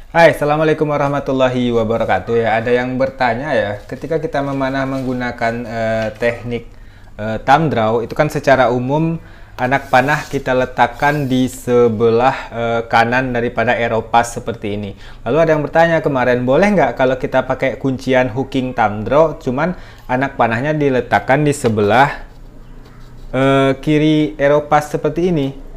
Hai, Assalamualaikum warahmatullahi wabarakatuh. Ya, ada yang bertanya ya, ketika kita memanah menggunakan teknik thumb draw, itu kan secara umum anak panah kita letakkan di sebelah kanan daripada aeropass seperti ini. Lalu ada yang bertanya kemarin, boleh nggak kalau kita pakai kuncian hooking thumb draw, cuman anak panahnya diletakkan di sebelah kiri aeropass seperti ini?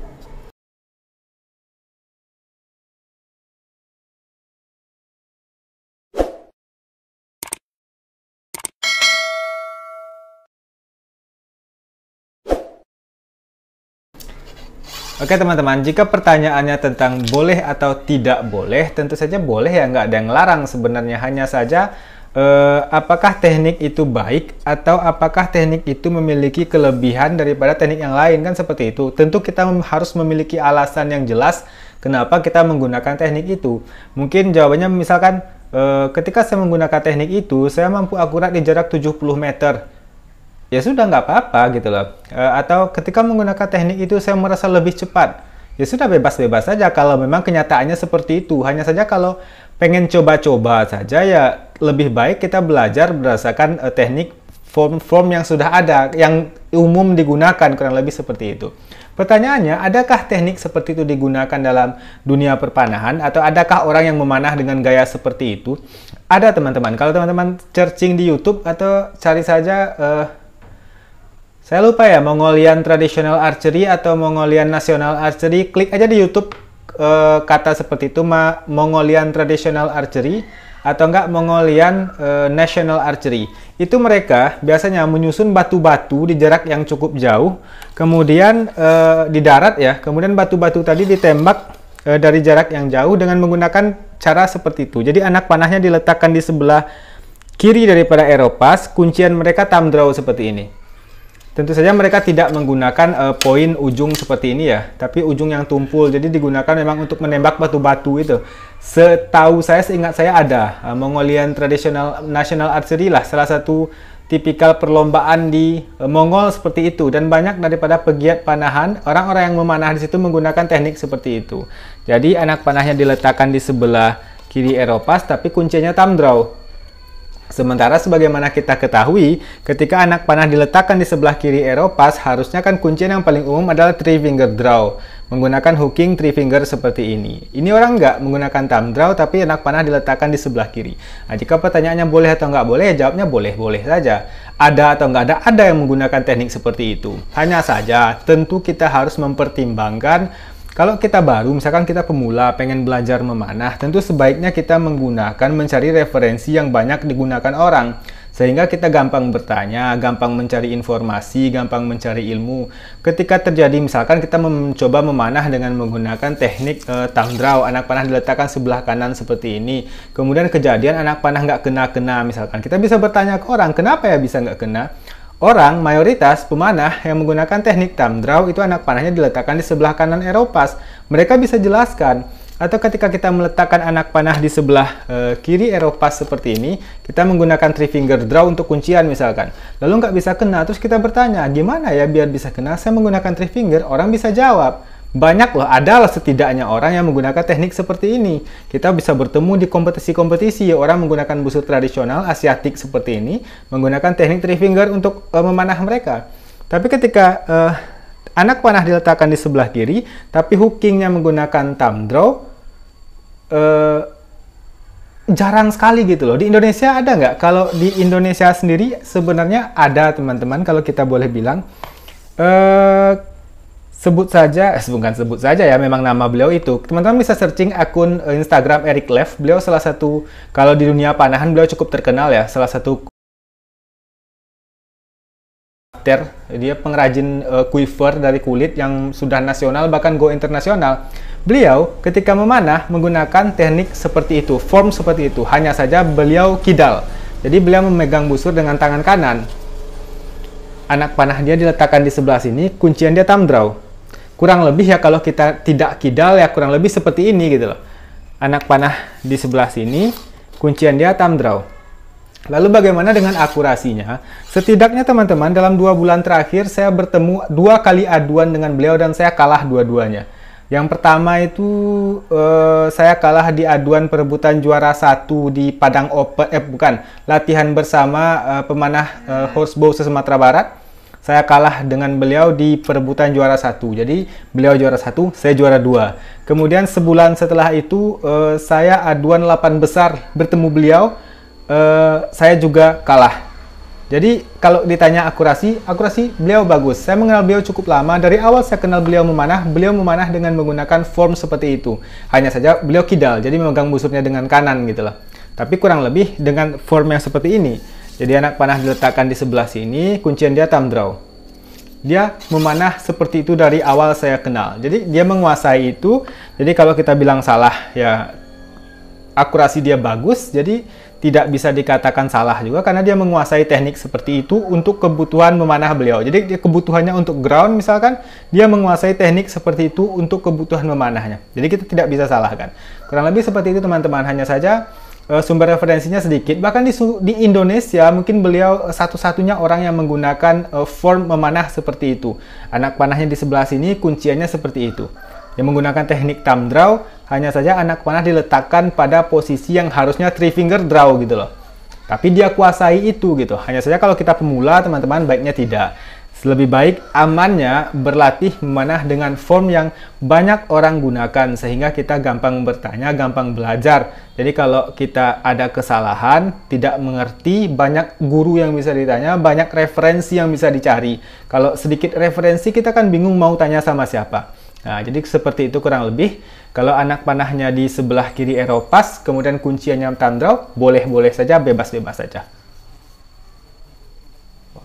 Oke teman-teman, jika pertanyaannya tentang boleh atau tidak boleh, tentu saja boleh ya, nggak ada yang larang sebenarnya. Hanya saja apakah teknik itu baik atau apakah teknik itu memiliki kelebihan daripada teknik yang lain, kan seperti itu. Tentu kita harus memiliki alasan yang jelas kenapa kita menggunakan teknik itu. Mungkin jawabannya misalkan ketika saya menggunakan teknik itu, saya mampu akurat di jarak 70 meter. Ya sudah, nggak apa-apa gitu loh. Atau ketika menggunakan teknik itu saya merasa lebih cepat. Ya sudah, bebas-bebas saja kalau memang kenyataannya seperti itu. Hanya saja kalau pengen coba-coba saja ya lebih baik kita belajar berdasarkan teknik form-form yang sudah ada, yang umum digunakan, kurang lebih seperti itu. Pertanyaannya, adakah teknik seperti itu digunakan dalam dunia perpanahan atau adakah orang yang memanah dengan gaya seperti itu? Ada teman-teman. Kalau teman-teman searching di YouTube atau cari saja saya lupa ya, Mongolian Traditional Archery atau Mongolian National Archery. Klik aja di YouTube kata seperti itu, Mongolian Traditional Archery atau enggak Mongolian National Archery. Itu mereka biasanya menyusun batu-batu di jarak yang cukup jauh, kemudian di darat ya, kemudian batu-batu tadi ditembak dari jarak yang jauh dengan menggunakan cara seperti itu. Jadi anak panahnya diletakkan di sebelah kiri daripada aeropass, kuncian mereka thumb draw seperti ini. Tentu saja mereka tidak menggunakan poin ujung seperti ini ya, tapi ujung yang tumpul. Jadi digunakan memang untuk menembak batu-batu itu. Setahu saya, seingat saya ada Mongolian Traditional National Archery lah, salah satu tipikal perlombaan di Mongol seperti itu. Dan banyak daripada pegiat panahan, orang-orang yang memanah di situ menggunakan teknik seperti itu. Jadi anak panahnya diletakkan di sebelah kiri aeropass, tapi kuncinya thumb draw. Sementara sebagaimana kita ketahui, ketika anak panah diletakkan di sebelah kiri aeropass, harusnya kan kuncian yang paling umum adalah 3 finger draw. Menggunakan hooking 3 finger seperti ini. Ini orang nggak menggunakan thumb draw, tapi anak panah diletakkan di sebelah kiri. Nah, jika pertanyaannya boleh atau nggak boleh, jawabnya boleh-boleh saja. Ada atau nggak ada yang menggunakan teknik seperti itu. Hanya saja, tentu kita harus mempertimbangkan. Kalau kita baru, misalkan kita pemula, pengen belajar memanah, tentu sebaiknya kita mencari referensi yang banyak digunakan orang. Sehingga kita gampang bertanya, gampang mencari informasi, gampang mencari ilmu. Ketika terjadi, misalkan kita mencoba memanah dengan menggunakan teknik thumb draw, anak panah diletakkan sebelah kanan seperti ini. Kemudian kejadian anak panah nggak kena-kena, misalkan. Kita bisa bertanya ke orang, kenapa ya bisa nggak kena? Orang, mayoritas pemanah yang menggunakan teknik thumb draw itu anak panahnya diletakkan di sebelah kanan aeropass. Mereka bisa jelaskan. Atau ketika kita meletakkan anak panah di sebelah kiri aeropass seperti ini, kita menggunakan 3 finger draw untuk kuncian misalkan. Lalu nggak bisa kena, terus kita bertanya, gimana ya biar bisa kena? Saya menggunakan 3 finger, orang bisa jawab. Banyak loh, adalah setidaknya orang yang menggunakan teknik seperti ini. Kita bisa bertemu di kompetisi-kompetisi, orang menggunakan busur tradisional Asiatik seperti ini, menggunakan teknik 3 finger untuk memanah mereka. Tapi ketika anak panah diletakkan di sebelah kiri, tapi hookingnya menggunakan thumb draw, jarang sekali gitu loh. Di Indonesia ada nggak? Kalau di Indonesia sendiri sebenarnya ada teman-teman, kalau kita boleh bilang. Bukan sebut saja ya, memang nama beliau itu. Teman-teman bisa searching akun Instagram Eric Lev. Beliau salah satu, kalau di dunia panahan beliau cukup terkenal ya, salah satu dia pengrajin quiver dari kulit yang sudah nasional bahkan go internasional. Beliau ketika memanah menggunakan teknik seperti itu, form seperti itu. Hanya saja beliau kidal. Jadi beliau memegang busur dengan tangan kanan. Anak panah dia diletakkan di sebelah sini, kuncian dia thumb draw. Kurang lebih ya, kalau kita tidak kidal ya kurang lebih seperti ini gitu loh. Anak panah di sebelah sini, kuncian dia thumb draw. Lalu bagaimana dengan akurasinya? Setidaknya teman-teman, dalam 2 bulan terakhir saya bertemu 2 kali aduan dengan beliau dan saya kalah dua-duanya. Yang pertama itu saya kalah di aduan perebutan juara 1 di Padang Open, latihan bersama pemanah horsebow se-Sumatera Barat. Saya kalah dengan beliau di perebutan juara 1. Jadi beliau juara 1, saya juara 2. Kemudian sebulan setelah itu saya aduan 8 besar bertemu beliau, saya juga kalah. Jadi kalau ditanya akurasi beliau bagus. Saya mengenal beliau cukup lama. Dari awal saya kenal beliau memanah dengan menggunakan form seperti itu. Hanya saja beliau kidal, jadi memegang busurnya dengan kanan gitu loh. Tapi kurang lebih dengan form yang seperti ini. Jadi anak panah diletakkan di sebelah sini, kuncian dia thumb draw. Dia memanah seperti itu dari awal saya kenal. Jadi dia menguasai itu. Jadi kalau kita bilang salah, ya akurasi dia bagus. Jadi tidak bisa dikatakan salah juga karena dia menguasai teknik seperti itu untuk kebutuhan memanah beliau. Jadi dia kebutuhannya untuk ground misalkan, dia menguasai teknik seperti itu untuk kebutuhan memanahnya. Jadi kita tidak bisa salahkan. Kurang lebih seperti itu teman-teman, hanya saja sumber referensinya sedikit. Bahkan di Indonesia mungkin beliau satu-satunya orang yang menggunakan form memanah seperti itu. Anak panahnya di sebelah sini, kunciannya seperti itu. Yang menggunakan teknik thumb draw, hanya saja anak panah diletakkan pada posisi yang harusnya 3 finger draw gitu loh. Tapi dia kuasai itu gitu. Hanya saja kalau kita pemula teman-teman baiknya tidak. Lebih baik amannya berlatih memanah dengan form yang banyak orang gunakan sehingga kita gampang bertanya, gampang belajar. Jadi kalau kita ada kesalahan, tidak mengerti, banyak guru yang bisa ditanya, banyak referensi yang bisa dicari. Kalau sedikit referensi kita kan bingung mau tanya sama siapa. Nah, jadi seperti itu kurang lebih. Kalau anak panahnya di sebelah kiri Eropas, kemudian kunciannya thumb draw, boleh-boleh saja, bebas-bebas saja.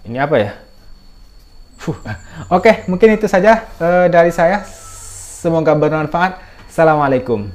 Ini apa ya? Oke, mungkin itu saja dari saya. Semoga bermanfaat. Assalamualaikum.